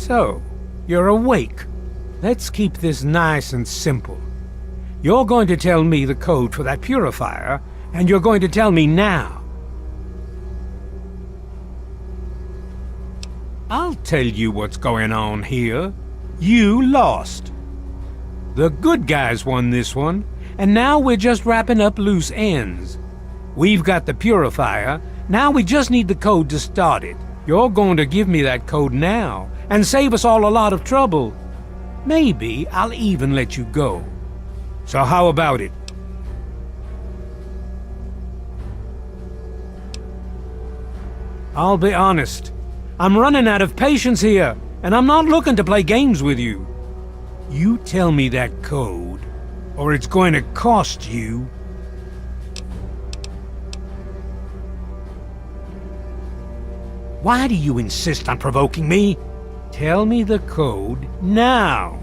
So, you're awake. Let's keep this nice and simple. You're going to tell me the code for that purifier, and you're going to tell me now. I'll tell you what's going on here. You lost. The good guys won this one, and now we're just wrapping up loose ends. We've got the purifier, now we just need the code to start it. You're going to give me that code now, and save us all a lot of trouble. Maybe I'll even let you go. So how about it? I'll be honest. I'm running out of patience here, and I'm not looking to play games with you. You tell me that code, or it's going to cost you. Why do you insist on provoking me? Tell me the code now.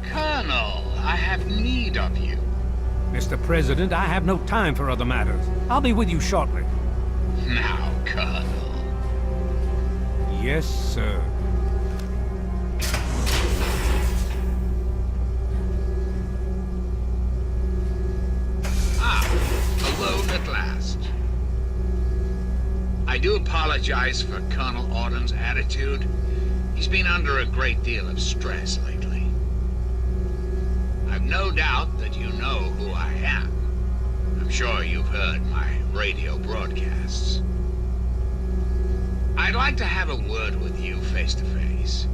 Colonel, I have need of you. Mr. President, I have no time for other matters. I'll be with you shortly. Now, Colonel. Yes, sir. Alone at last. I do apologize for Colonel Autumn's attitude. He's been under a great deal of stress lately. I've no doubt that you know who I am. I'm sure you've heard my radio broadcasts. I'd like to have a word with you face to face.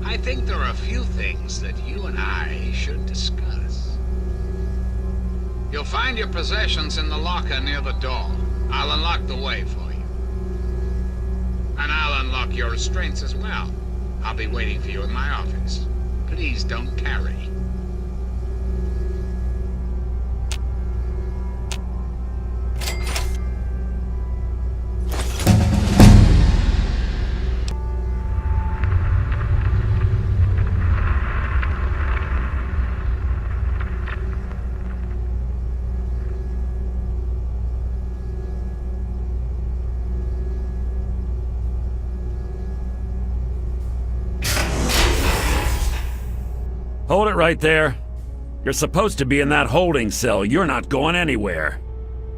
I think there are a few things that you and I should discuss. You'll find your possessions in the locker near the door. I'll unlock the way for you. And I'll unlock your restraints as well. I'll be waiting for you in my office. Please don't carry. Hold it right there. You're supposed to be in that holding cell. You're not going anywhere.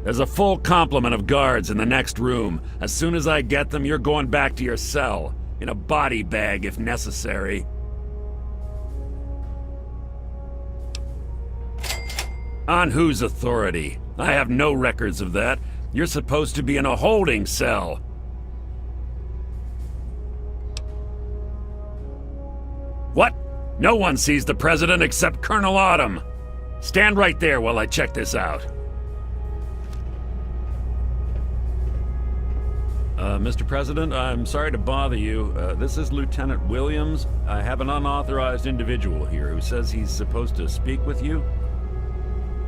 There's a full complement of guards in the next room. As soon as I get them, you're going back to your cell. In a body bag, if necessary. On whose authority? I have no records of that. You're supposed to be in a holding cell. What? No one sees the President except Colonel Autumn. Stand right there while I check this out. Mr. President, I'm sorry to bother you. This is Lieutenant Williams. I have an unauthorized individual here who says he's supposed to speak with you.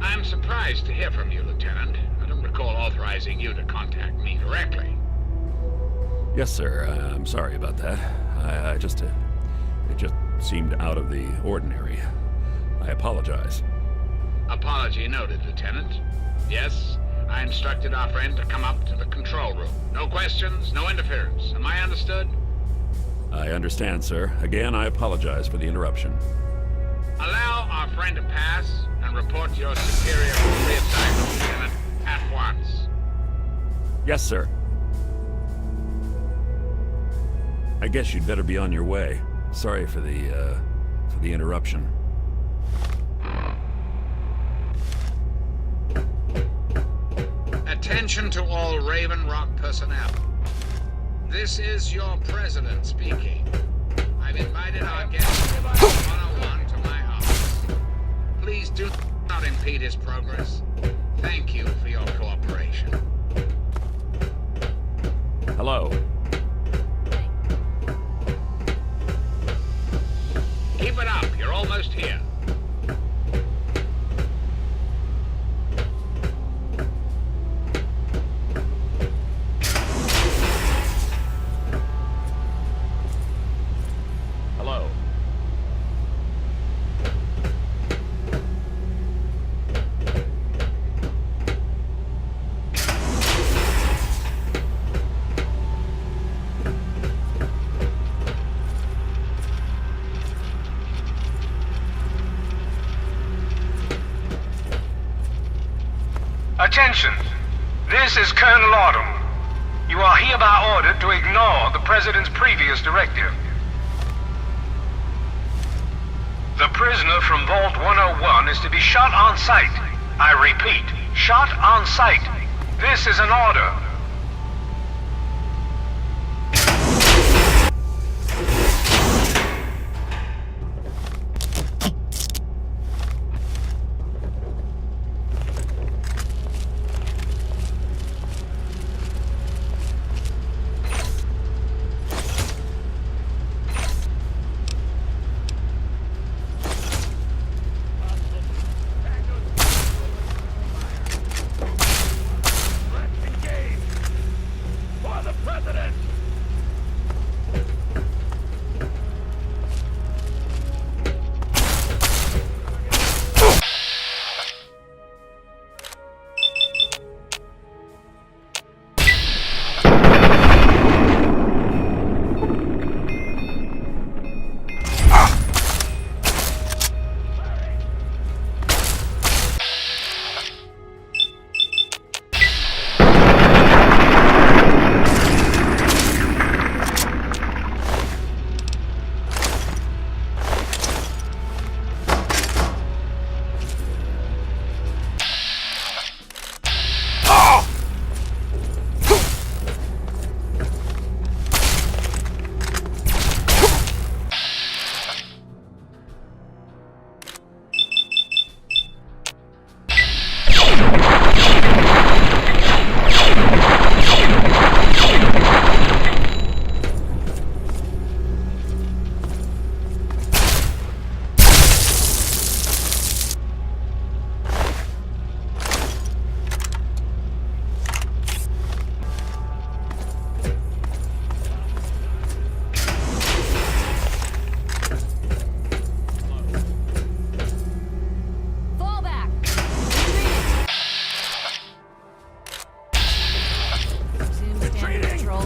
I'm surprised to hear from you, Lieutenant. I don't recall authorizing you to contact me directly. Yes, sir. I'm sorry about that. It just seemed out of the ordinary. I apologize. Apology noted, Lieutenant. Yes, I instructed our friend to come up to the control room. No questions, no interference. Am I understood? I understand, sir. Again, I apologize for the interruption. Allow our friend to pass and report your superior reassignment, Lieutenant, at once. Yes, sir. I guess you'd better be on your way. Sorry for the interruption. Attention to all Raven Rock personnel. This is your president speaking. I've invited our guest one-on-one to my office. Please do not impede his progress. Thank you for your cooperation. Hello. Keep it up. You're almost here. Hello. Attention! This is Colonel Autumn. You are hereby ordered to ignore the President's previous directive. The prisoner from Vault 101 is to be shot on sight. I repeat, shot on sight. This is an order.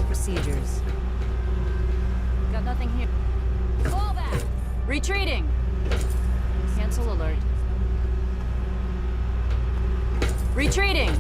Procedures. Got nothing here. Fall back! Retreating! Cancel alert. Retreating!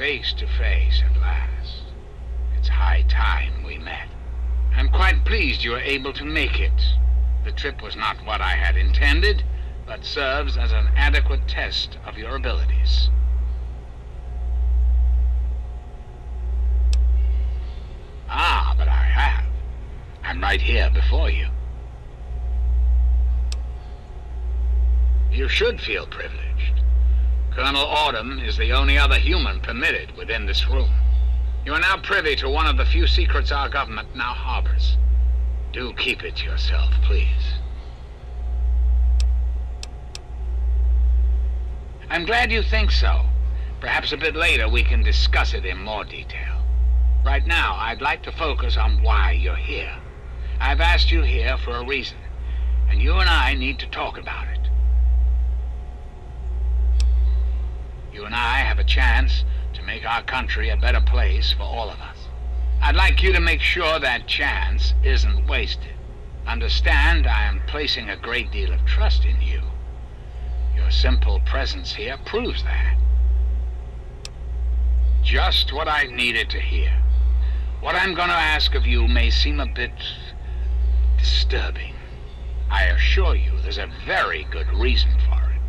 face to face at last. It's high time we met. I'm quite pleased you were able to make it. The trip was not what I had intended, but serves as an adequate test of your abilities. Ah, but I have. I'm right here before you. You should feel privileged. Colonel Autumn is the only other human permitted within this room. You are now privy to one of the few secrets our government now harbors. Do keep it to yourself, please. I'm glad you think so. Perhaps a bit later we can discuss it in more detail. Right now, I'd like to focus on why you're here. I've asked you here for a reason, and you and I need to talk about it. You and I have a chance to make our country a better place for all of us. I'd like you to make sure that chance isn't wasted. Understand, I am placing a great deal of trust in you. Your simple presence here proves that. Just what I needed to hear. What I'm going to ask of you may seem a bit disturbing. I assure you there's a very good reason for it.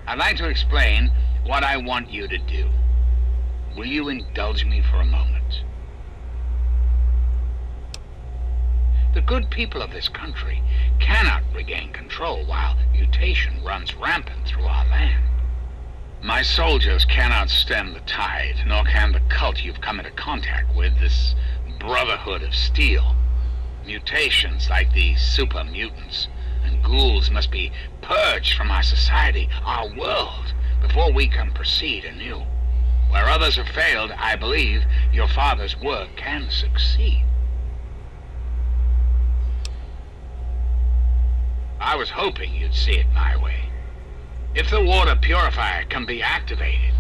I'd like to explain what I want you to do. Will you indulge me for a moment? The good people of this country cannot regain control while mutation runs rampant through our land. My soldiers cannot stem the tide, nor can the cult you've come into contact with, this Brotherhood of Steel. Mutations like these super mutants and ghouls must be purged from our society, our world, before we can proceed anew. Where others have failed, I believe your father's work can succeed. I was hoping you'd see it my way. If the water purifier can be activated,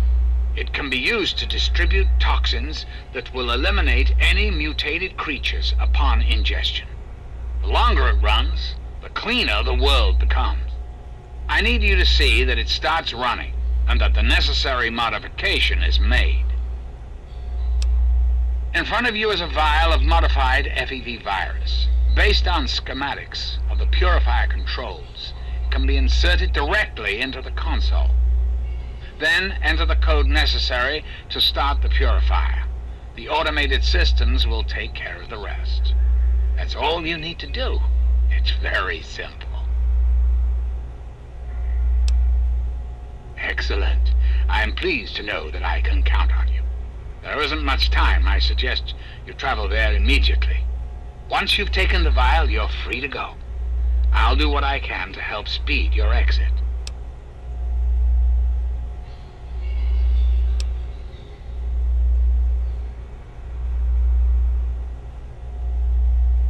it can be used to distribute toxins that will eliminate any mutated creatures upon ingestion. The longer it runs, the cleaner the world becomes. I need you to see that it starts running, and that the necessary modification is made. In front of you is a vial of modified FEV virus. Based on schematics of the purifier controls, it can be inserted directly into the console. Then enter the code necessary to start the purifier. The automated systems will take care of the rest. That's all you need to do. It's very simple. Excellent. I am pleased to know that I can count on you. There isn't much time. I suggest you travel there immediately. Once you've taken the vial, you're free to go. I'll do what I can to help speed your exit.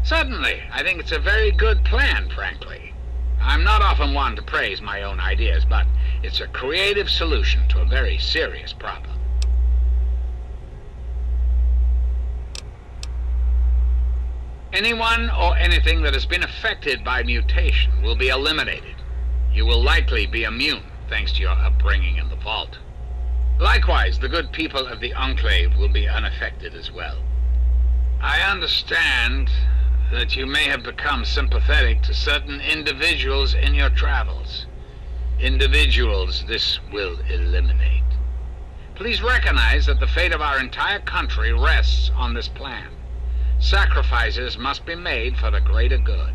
Certainly. I think it's a very good plan, frankly. I'm not often one to praise my own ideas, but it's a creative solution to a very serious problem. Anyone or anything that has been affected by mutation will be eliminated. You will likely be immune, thanks to your upbringing in the vault. Likewise, the good people of the Enclave will be unaffected as well. I understand that you may have become sympathetic to certain individuals in your travels. Individuals this will eliminate. Please recognize that the fate of our entire country rests on this plan. Sacrifices must be made for the greater good.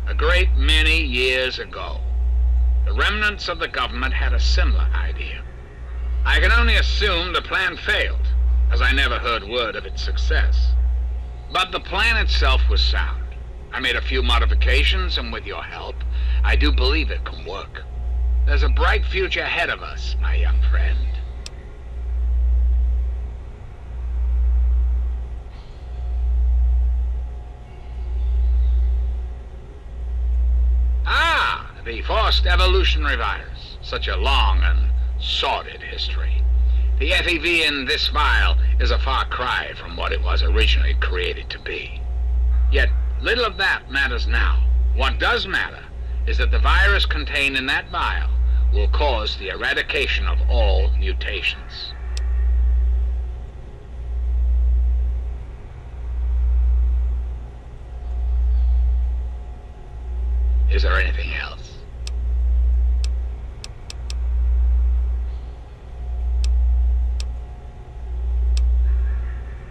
A great many years ago, the remnants of the government had a similar idea. I can only assume the plan failed, as I never heard word of its success. But the plan itself was sound. I made a few modifications, and with your help, I do believe it can work. There's a bright future ahead of us, my young friend. Ah, the forced evolutionary virus. Such a long and sordid history. The FEV in this vial is a far cry from what it was originally created to be. Yet, little of that matters now. What does matter is that the virus contained in that vial will cause the eradication of all mutations. Is there anything else?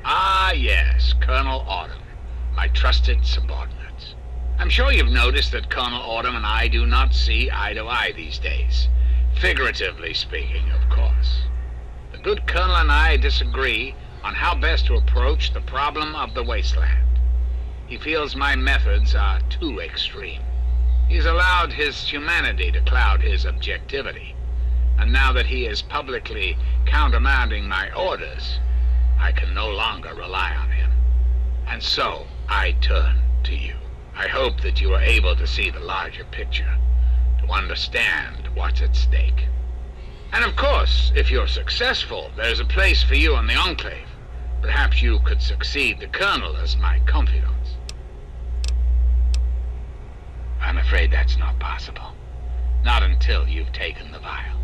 Ah, yes, Colonel Autumn, my trusted subordinate. I'm sure you've noticed that Colonel Autumn and I do not see eye to eye these days. Figuratively speaking, of course. The good Colonel and I disagree on how best to approach the problem of the wasteland. He feels my methods are too extreme. He's allowed his humanity to cloud his objectivity. And now that he is publicly countermanding my orders, I can no longer rely on him. And so, I turn to you. I hope that you are able to see the larger picture, to understand what's at stake. And of course, if you're successful, there's a place for you in the Enclave. Perhaps you could succeed the Colonel as my confidant. I'm afraid that's not possible. Not until you've taken the vial.